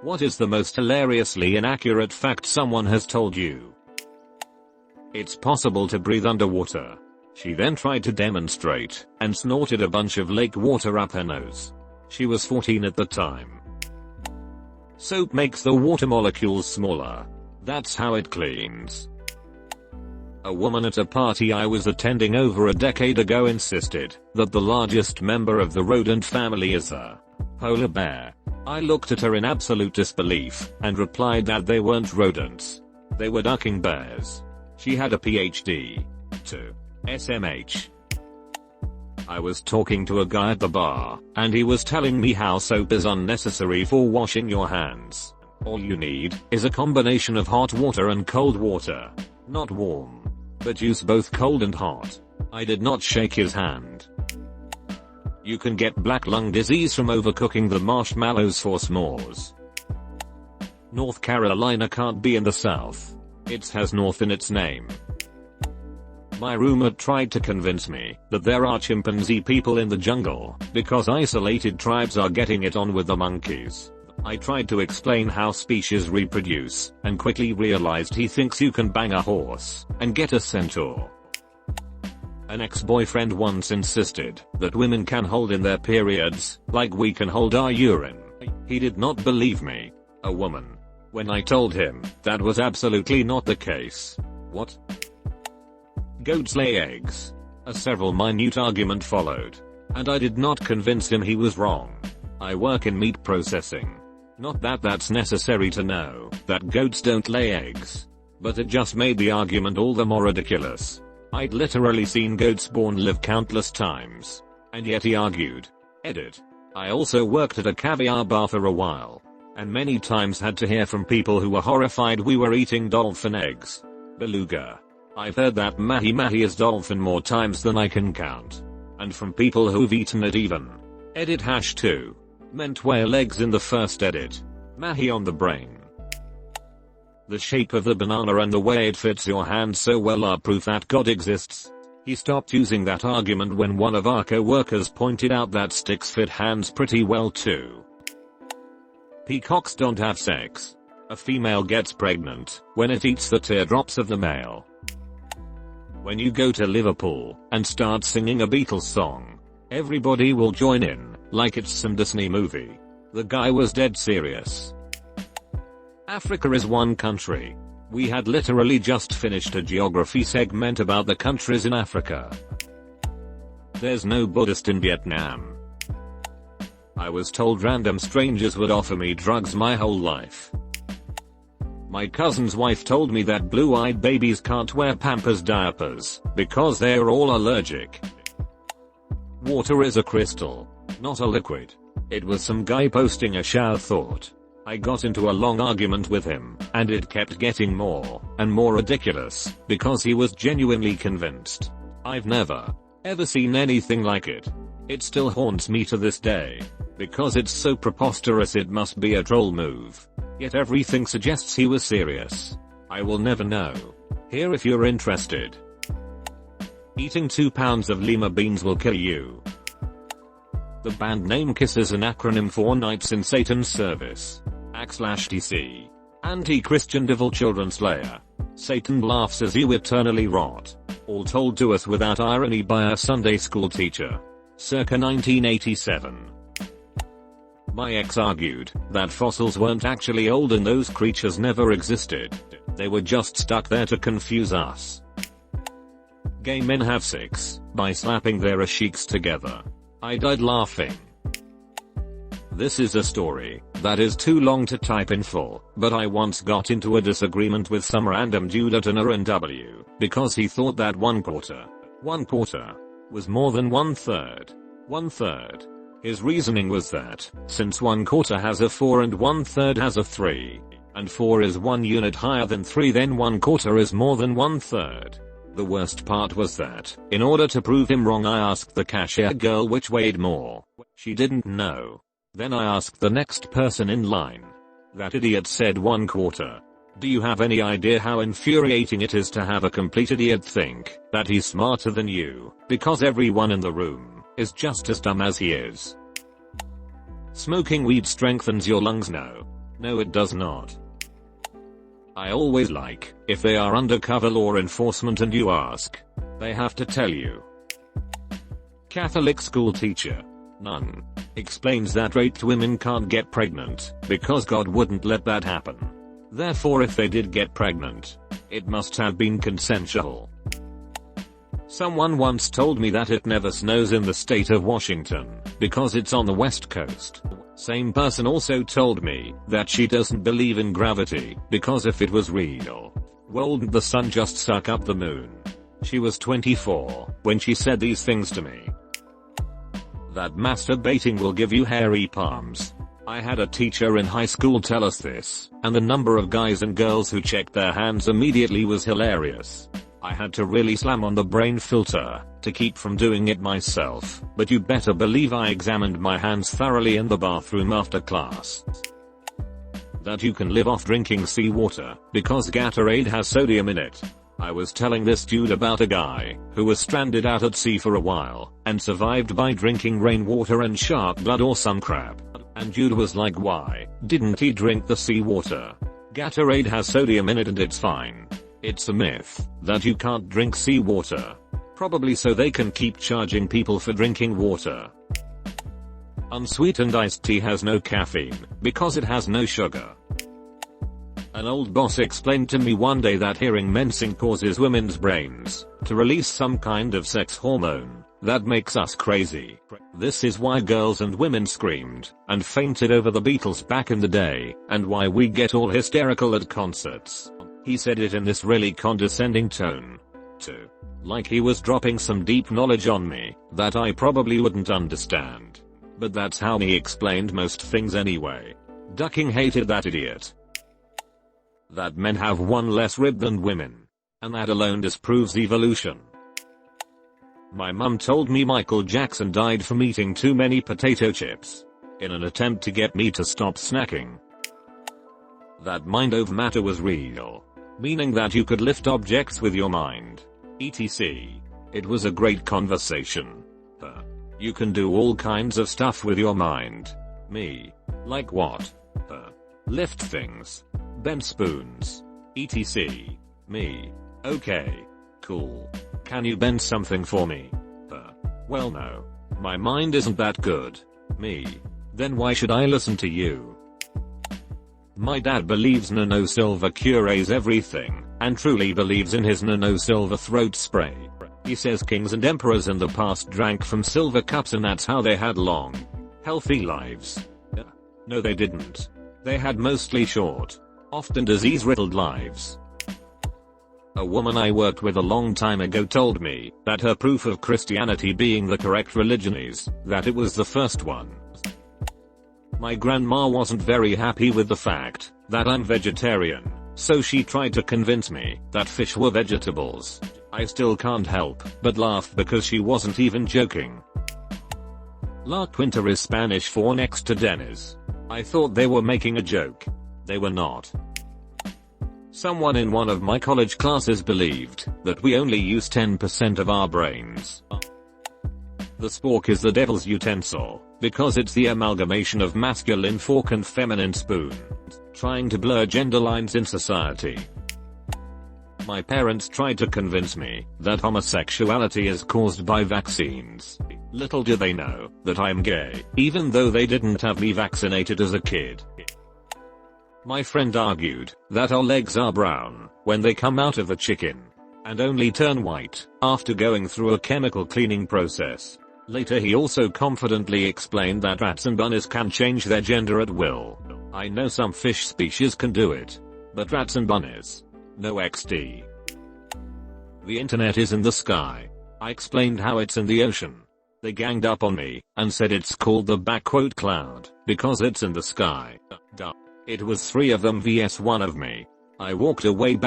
What is the most hilariously inaccurate fact someone has told you? It's possible to breathe underwater. She then tried to demonstrate and snorted a bunch of lake water up her nose. She was 14 at the time. Soap makes the water molecules smaller. That's how it cleans. A woman at a party I was attending over a decade ago insisted that the largest member of the rodent family is a polar bear. I looked at her in absolute disbelief and replied that they weren't rodents. They were ducking bears. She had a PhD. To SMH. I was talking to a guy at the bar, and he was telling me how soap is unnecessary for washing your hands. All you need is a combination of hot water and cold water. Not warm, but use both cold and hot. I did not shake his hand. You can get black lung disease from overcooking the marshmallows for s'mores. North Carolina can't be in the South. It has North in its name. My roommate tried to convince me that there are chimpanzee people in the jungle because isolated tribes are getting it on with the monkeys. I tried to explain how species reproduce and quickly realized he thinks you can bang a horse and get a centaur. An ex-boyfriend once insisted that women can hold in their periods like we can hold our urine. He did not believe me. A woman. When I told him that was absolutely not the case. What? Goats lay eggs. A several minute argument followed, and I did not convince him he was wrong. I work in meat processing. Not that that's necessary to know that goats don't lay eggs, but it just made the argument all the more ridiculous. I'd literally seen goats born live countless times, and yet he argued. Edit. I also worked at a caviar bar for a while, and many times had to hear from people who were horrified we were eating dolphin eggs. Beluga. I've heard that mahi mahi is dolphin more times than I can count. And from people who've eaten it even. Edit #2. Meant whale eggs in the first edit. Mahi on the brain. The shape of the banana and the way it fits your hand so well are proof that God exists. He stopped using that argument when one of our co-workers pointed out that sticks fit hands pretty well too. Peacocks don't have sex. A female gets pregnant when it eats the teardrops of the male. When you go to Liverpool and start singing a Beatles song, everybody will join in, like it's some Disney movie. The guy was dead serious. Africa is one country. We had literally just finished a geography segment about the countries in Africa. There's no Buddhist in Vietnam. I was told random strangers would offer me drugs my whole life. My cousin's wife told me that blue-eyed babies can't wear Pampers diapers because they're all allergic. Water is a crystal, not a liquid. It was some guy posting a shower thought. I got into a long argument with him, and it kept getting more and more ridiculous because he was genuinely convinced. I've never, ever seen anything like it. It still haunts me to this day because it's so preposterous it must be a troll move. Yet everything suggests he was serious. I will never know. Here if you're interested. Eating 2 pounds of lima beans will kill you. The band name KISS is an acronym for Knights in Satan's Service. AskTC. Anti-Christian Devil Children Slayer. Satan laughs as you eternally rot. All told to us without irony by a Sunday school teacher. Circa 1987. My ex argued that fossils weren't actually old and those creatures never existed. They were just stuck there to confuse us. Gay men have sex by slapping their cheeks together. I died laughing. This is a story that is too long to type in full, but I once got into a disagreement with some random dude at an R&W because he thought that one quarter was more than 1/3. 1/3. His reasoning was that, since 1/4 has a 4 and 1/3 has a 3, and 4 is 1 unit higher than 3, then 1/4 is more than 1/3. The worst part was that, in order to prove him wrong, I asked the cashier girl which weighed more. She didn't know. Then I asked the next person in line. That idiot said 1/4. Do you have any idea how infuriating it is to have a complete idiot think that he's smarter than you, because everyone in the room is just as dumb as he is? Smoking weed strengthens your lungs? No. No, it does not. I always like, if they are undercover law enforcement and you ask, they have to tell you. Catholic school teacher, nun, explains that raped women can't get pregnant, because God wouldn't let that happen. Therefore if they did get pregnant, it must have been consensual. Someone once told me that it never snows in the state of Washington, because it's on the west coast. Same person also told me that she doesn't believe in gravity, because if it was real, wouldn't the sun just suck up the moon? She was 24 when she said these things to me. That masturbating will give you hairy palms. I had a teacher in high school tell us this, and the number of guys and girls who checked their hands immediately was hilarious. I had to really slam on the brain filter to keep from doing it myself, but you better believe I examined my hands thoroughly in the bathroom after class. That you can live off drinking seawater because Gatorade has sodium in it. I was telling this dude about a guy who was stranded out at sea for a while and survived by drinking rainwater and shark blood or some crap. And dude was like, why didn't he drink the seawater? Gatorade has sodium in it and it's fine. It's a myth that you can't drink seawater. Probably so they can keep charging people for drinking water. Unsweetened iced tea has no caffeine because it has no sugar. An old boss explained to me one day that hearing men sing causes women's brains to release some kind of sex hormone that makes us crazy. This is why girls and women screamed and fainted over the Beatles back in the day, and why we get all hysterical at concerts. He said it in this really condescending tone, too. Like he was dropping some deep knowledge on me that I probably wouldn't understand. But that's how he explained most things anyway. Ducking hated that idiot. That men have one less rib than women. And that alone disproves evolution. My mum told me Michael Jackson died from eating too many potato chips in an attempt to get me to stop snacking. That mind over matter was real, meaning that you could lift objects with your mind, etc. It was a great conversation. You can do all kinds of stuff with your mind. Me. Like what? Lift things. Bend spoons. etc. Me. Okay. Cool. Can you bend something for me? Well no. My mind isn't that good. Me. Then why should I listen to you? My dad believes nano silver cures everything, and truly believes in his nano silver throat spray. He says kings and emperors in the past drank from silver cups and that's how they had long, healthy lives. No they didn't. They had mostly short, often disease-riddled lives. A woman I worked with a long time ago told me that her proof of Christianity being the correct religion is that it was the first one. My grandma wasn't very happy with the fact that I'm vegetarian, so she tried to convince me that fish were vegetables. I still can't help but laugh because she wasn't even joking. La Quinta is Spanish for next to Dennis. I thought they were making a joke. They were not. Someone in one of my college classes believed that we only use 10% of our brains. The spork is the devil's utensil, because it's the amalgamation of masculine fork and feminine spoon, trying to blur gender lines in society. My parents tried to convince me that homosexuality is caused by vaccines. Little do they know that I'm gay, even though they didn't have me vaccinated as a kid. My friend argued that our legs are brown when they come out of the chicken, and only turn white after going through a chemical cleaning process. Later he also confidently explained that rats and bunnies can change their gender at will. I know some fish species can do it, but rats and bunnies, no XD. The internet is in the sky. I explained how it's in the ocean. They ganged up on me and said it's called the cloud because it's in the sky. Duh. It was 3 of them vs 1 of me. I walked away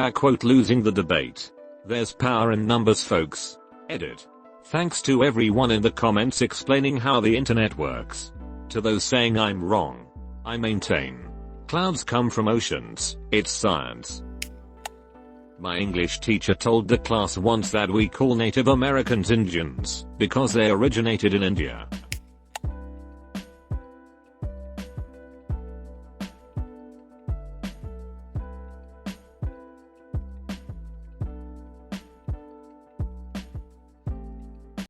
losing the debate. There's power in numbers folks. Edit. Thanks to everyone in the comments explaining how the internet works. To those saying I'm wrong, I maintain. Clouds come from oceans, it's science. My English teacher told the class once that we call Native Americans Indians because they originated in India.